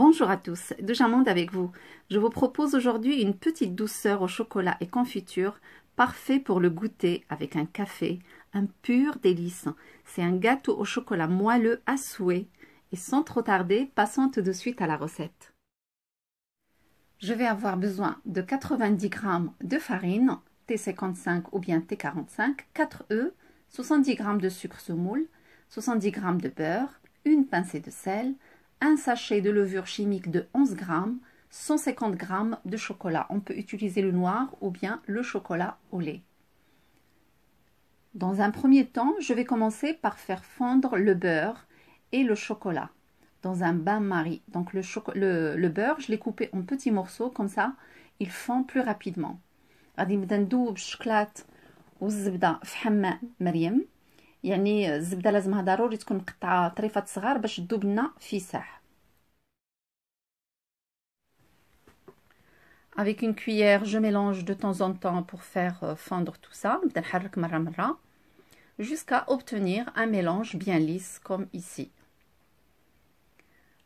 Bonjour à tous, Doujamonde avec vous. Je vous propose aujourd'hui une petite douceur au chocolat et confiture, parfait pour le goûter avec un café, un pur délice. C'est un gâteau au chocolat moelleux à souhait. Et sans trop tarder, passons tout de suite à la recette. Je vais avoir besoin de 90 g de farine, T55 ou bien T45, 4 œufs, 70 g de sucre semoule, 70 g de beurre, une pincée de sel, un sachet de levure chimique de 11 g, 150 g de chocolat. On peut utiliser le noir ou bien le chocolat au lait. Dans un premier temps, je vais commencer par faire fondre le beurre et le chocolat dans un bain-marie. Donc le beurre, je l'ai coupé en petits morceaux, comme ça, il fond plus rapidement. غادي نبدا ندوب الشكلاط والزبده في حمام مريم. يعني الزبده لازمها ضروري تكون مقطعه طريفات صغار باش تذوب لنا في ساح. Avec une cuillère, je mélange de temps en temps pour faire fondre tout ça. نبدا نحرك مره مره jusqu'à obtenir un mélange bien lisse comme ici.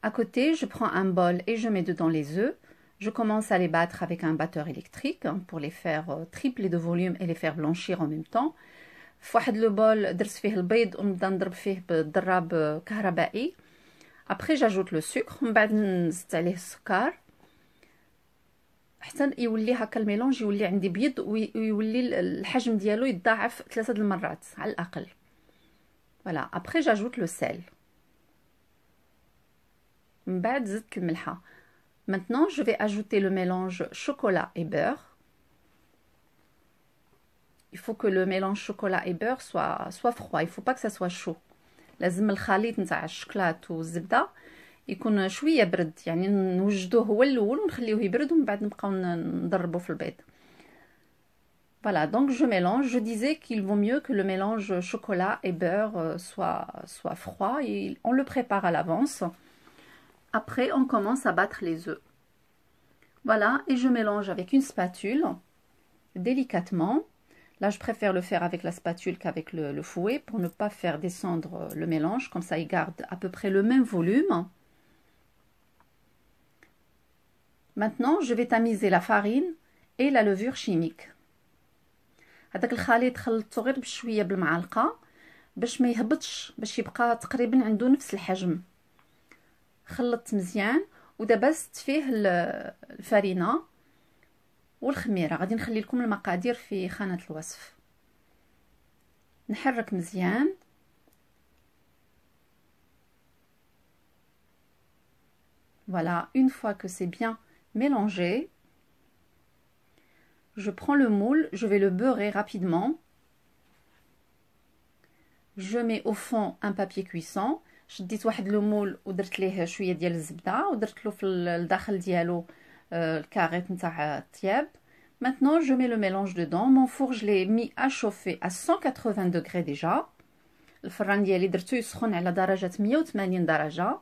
À côté, je prends un bol et je mets dedans les œufs. Je commence à les battre avec un batteur électrique pour les faire tripler de volume et les faire blanchir en même temps. في واحد لو بول درت فيه البيض ونبدا نضرب فيه بالضراب كهربائي. Après j'ajoute le sucre, من بعد نزيد عليه السكر حتى يولي هكا الميلونج يولي عندي بيض ويولي الحجم ديالو يتضاعف 3 المرات على الاقل. Voilà, après j'ajoute le sel. من بعد زدت الملحه. Maintenant, je vais ajouter le mélange chocolat et beurre. Il faut que le mélange chocolat et beurre soit froid. Il ne faut pas que ça soit chaud. لازم الخليط نتاع الشوكولات والزبده يكون شويه برد. يعني نوجدوه هو الاول ونخليوه يبرد ومن بعد نبقاو نضربوا في البيض. Voilà, donc je mélange. Je disais qu'il vaut mieux que le mélange chocolat et beurre soit froid. Et on le prépare à l'avance. Après, on commence à battre les œufs. Voilà, et je mélange avec une spatule, délicatement. Là, je préfère le faire avec la spatule qu'avec le fouet pour ne pas faire descendre le mélange. Comme ça, il garde à peu près le même volume. Maintenant, je vais tamiser la farine et la levure chimique. هذاك الخليط خلطته غير بشويه بالمعلقه باش ما يهبطش، باش يبقى تقريبا عنده نفس الحجم. خلطت مزيان ودابا زدت فيه الفرينه والخميره. غادي نخلي لكم المقادير في خانه الوصف. نحرك مزيان. Voilà, une fois que c'est bien mélangé, je prends le moule, je vais le beurrer rapidement. Je mets au fond un papier cuisson. شديت واحد لو مول ودرت ليه شويه ديال الزبده ودرت له في الداخل ديالو الكاريط نتاع الطياب. Maintenant je mets le mélange dedans. Mon four je l'ai mis à chauffer à 180 degrés déjà. الفران ديالي درتو يسخن على درجه 180 درجه.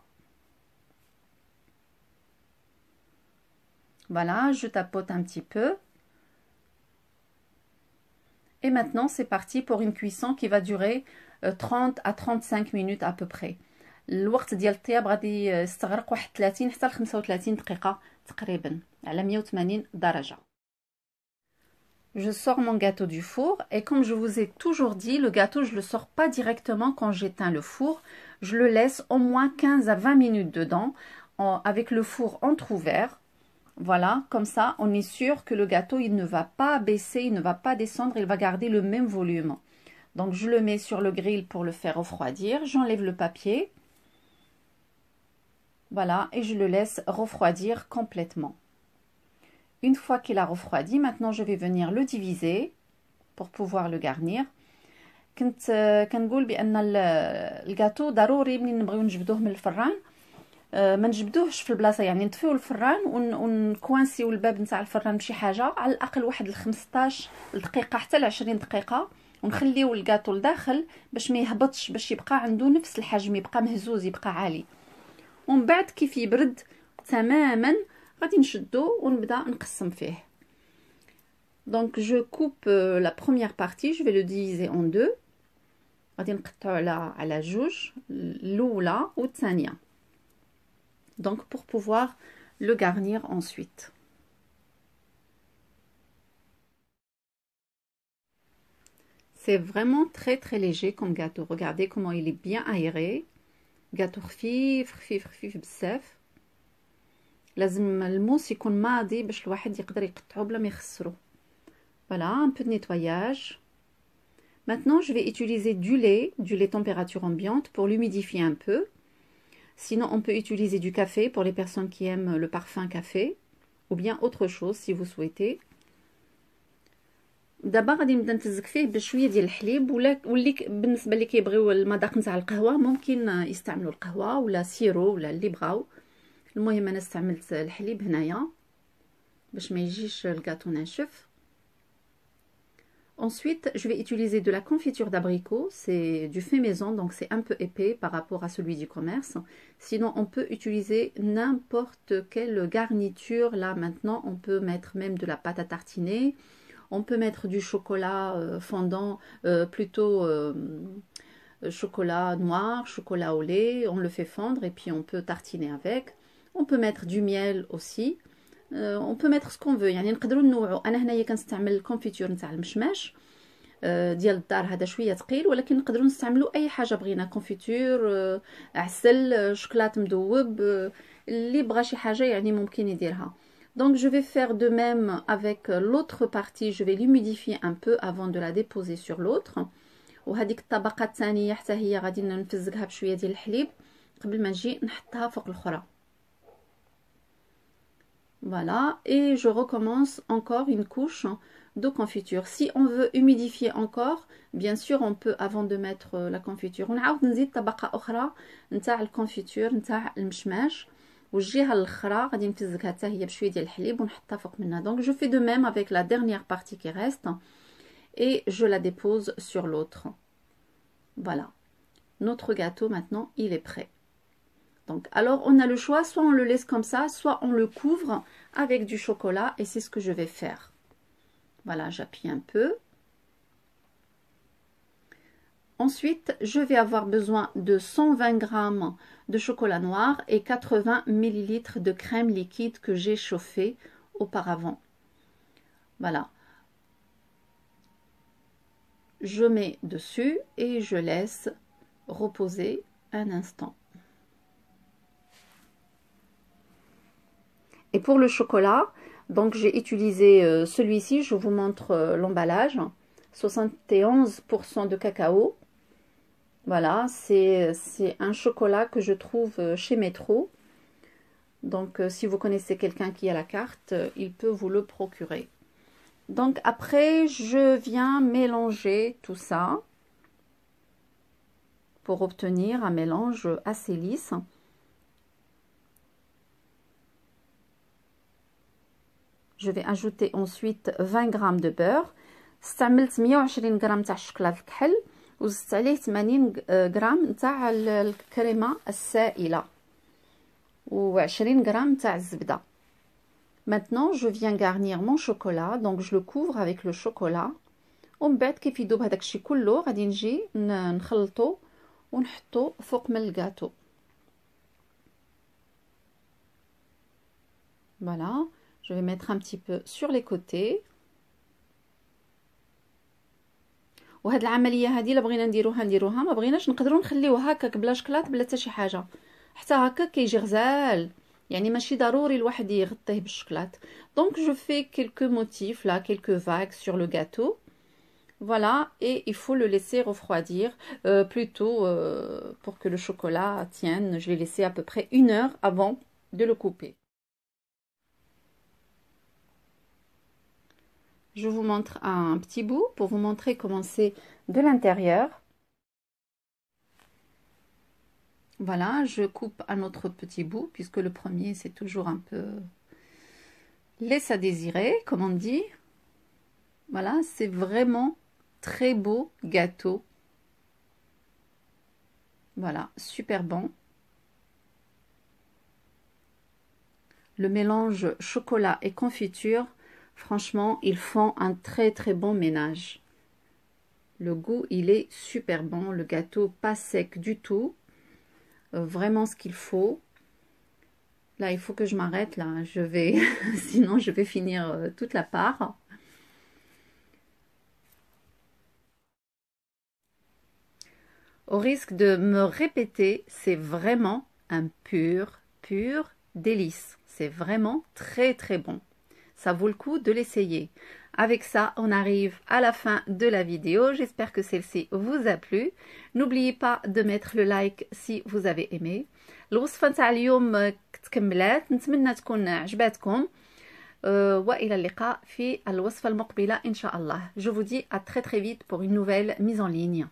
Voilà, je tapote un petit peu. Et maintenant c'est parti pour une cuisson qui va durer 30 à 35 minutes à peu près. الوقت ديال الطياب غادي يستغرق واحد 30 حتى ل 35 دقيقة تقريبا على 180 درجة. Je sors mon gâteau du four et comme je vous ai toujours dit, le gâteau je le sors pas directement quand j'éteins le four. Je le laisse au moins 15 à 20 minutes dedans avec le four entrouvert. Voilà, comme ça on est sûr que le gâteau il ne va pas baisser, il ne va pas descendre, il va garder le même volume. Donc je le mets sur le grill pour le faire refroidir. J'enlève le papier. Voilà, et je le laisse refroidir complètement. Une fois qu'il a refroidi, maintenant je vais venir le diviser pour pouvoir le garnir. كنقول بان الجاتو ضروري ملي نبغيو نجبدوه من الفران ما نجبدوهش في البلاصه، يعني نطفيو الفران ونكوانسيو الباب نتاع الفران بشي حاجه على الاقل واحد 15 دقيقه حتى ل 20 دقيقه، ونخليو الجاتو لداخل باش ما يهبطش، باش يبقى عنده نفس الحجم، يبقى مهزوز، يبقى عالي. ومن بعد كيف يبرد تماما غادي نشدو ونبدا نقسم فيه. Donc je coupe la première partie, je vais le diviser en deux. غادي نقطعو على جوج، الاولى والثانيه. Donc pour pouvoir le garnir ensuite. C'est vraiment très léger comme gâteau. Regardez comment il est bien aéré. Gâteau خفيف خفيف خفيف بزاف. لازم الموس يكون ماضي باش الواحد يقدر يقطعه بلا ما يخسره. Voilà, un peu de nettoyage. Maintenant, je vais utiliser du lait température ambiante pour l'humidifier un peu. Sinon, on peut utiliser du café pour les personnes qui aiment le parfum café, ou bien autre chose si vous souhaitez. دابا غادي نبدا نتزك فيه بشويه ديال الحليب واللي بالنسبه اللي كيبغيو المذاق نتاع القهوه ممكن يستعملوا القهوه ولا سيرو ولا اللي بغاو. المهم انا استعملت الحليب هنايا باش ما يجيش الكاطو ناشف. Ensuite, je vais utiliser de la confiture d'abricot, c'est du fait maison, donc c'est un peu épais par rapport à celui du commerce. Sinon, on peut utiliser n'importe quelle garniture. Là, maintenant, on peut mettre même de la pâte à tartiner. On peut mettre du chocolat fondant, plutôt chocolat noir, chocolat au lait. On le fait fondre et puis on peut tartiner avec. On peut mettre du miel aussi. On peut mettre ce qu'on veut. يعني نقدروا ننوعوا. انا هنايا كنستعمل الكونفيتور نتاع المشماش ديال الدار، هذا شويه ثقيل، ولكن نقدروا نستعملوا اي حاجه بغينا، كونفيتور، عسل، شوكولات مذوب، اللي بغى شي حاجه يعني ممكن يديرها. Donc je vais faire de même avec l'autre partie. Je vais l'humidifier un peu avant de la déposer sur l'autre. وهذيك الطبقه الثانيه حتى هي غادي نفزقها بشويه ديال الحليب قبل ما نجي نحطها فوق الاخرى. Voilà, et je recommence encore une couche de confiture. Si on veut humidifier encore, bien sûr, on peut, avant de mettre la confiture, ونعاود نزيد طبقة أخرى نتاع الكونفيتور نتاع المشماش، والجهة الأخرى غادي نفزقها حتى هي بشوية ديال الحليب ونحطها فوق منها. Donc je fais de même avec la dernière partie qui reste et je la dépose sur l'autre. Voilà, notre gâteau maintenant, il est prêt. Donc, alors, on a le choix, soit on le laisse comme ça, soit on le couvre avec du chocolat, et c'est ce que je vais faire. Voilà, j'appuie un peu. Ensuite, je vais avoir besoin de 120 g de chocolat noir et 80 ml de crème liquide que j'ai chauffée auparavant. Voilà. Je mets dessus et je laisse reposer un instant. Et pour le chocolat, donc j'ai utilisé celui-ci, je vous montre l'emballage, 71% de cacao. Voilà, c'est un chocolat que je trouve chez Métro. Donc si vous connaissez quelqu'un qui a la carte, il peut vous le procurer. Donc après, je viens mélanger tout ça pour obtenir un mélange assez lisse. Je vais ajouter ensuite 20 g de beurre. استعملت 120 غرام تاع الشوكولا الكحل وزدت عليه 80 غرام تاع الكريمه السائله و20 غرام تاع الزبده. Maintenant je viens garnir mon chocolat, donc je le couvre avec le chocolat. ومن بعد كيف يذوب هذاك الشيء كله غادي نجي نخلطو ونحطو فوق من الكاطو. Voilà. Je vais mettre un petit peu sur les côtés. وهاد العمليه هذه الا بغينا نديروها ما بغيناش نقدروا نخليوها هكاك بلا شكلاط بلا حتى شي حاجه، حتى هكا كيجي غزال، يعني ماشي ضروري الواحد يغطيه بالشكلاط. Donc je fais quelques motifs là, quelques vagues sur le gâteau. Voilà, et il faut le laisser refroidir plutôt pour que le chocolat tienne. Je l'ai laissé à peu près 1 heure avant de le couper. Je vous montre un petit bout pour vous montrer comment c'est de l'intérieur. Voilà, je coupe un autre petit bout puisque le premier c'est toujours un peu laisse à désirer, comme on dit. Voilà, c'est vraiment très beau gâteau. Voilà, super bon. Le mélange chocolat et confiture, franchement, ils font un très bon ménage. Le goût, il est super bon. Le gâteau, pas sec du tout. Vraiment ce qu'il faut. Là, il faut que je m'arrête, là. Je vais... Sinon, je vais finir toute la part. Au risque de me répéter, c'est vraiment un pur délice. C'est vraiment très très bon. Ça vaut le coup de l'essayer. Avec ça, on arrive à la fin de la vidéo. J'espère que celle-ci vous a plu. N'oubliez pas de mettre le like si vous avez aimé. الوصفة نتاع اليوم تكملات، نتمنى تكون عجباتكم. وإلى اللقاء في الوصفة المقبلة إن شاء الله. Je vous dis à très très vite pour une nouvelle mise en ligne.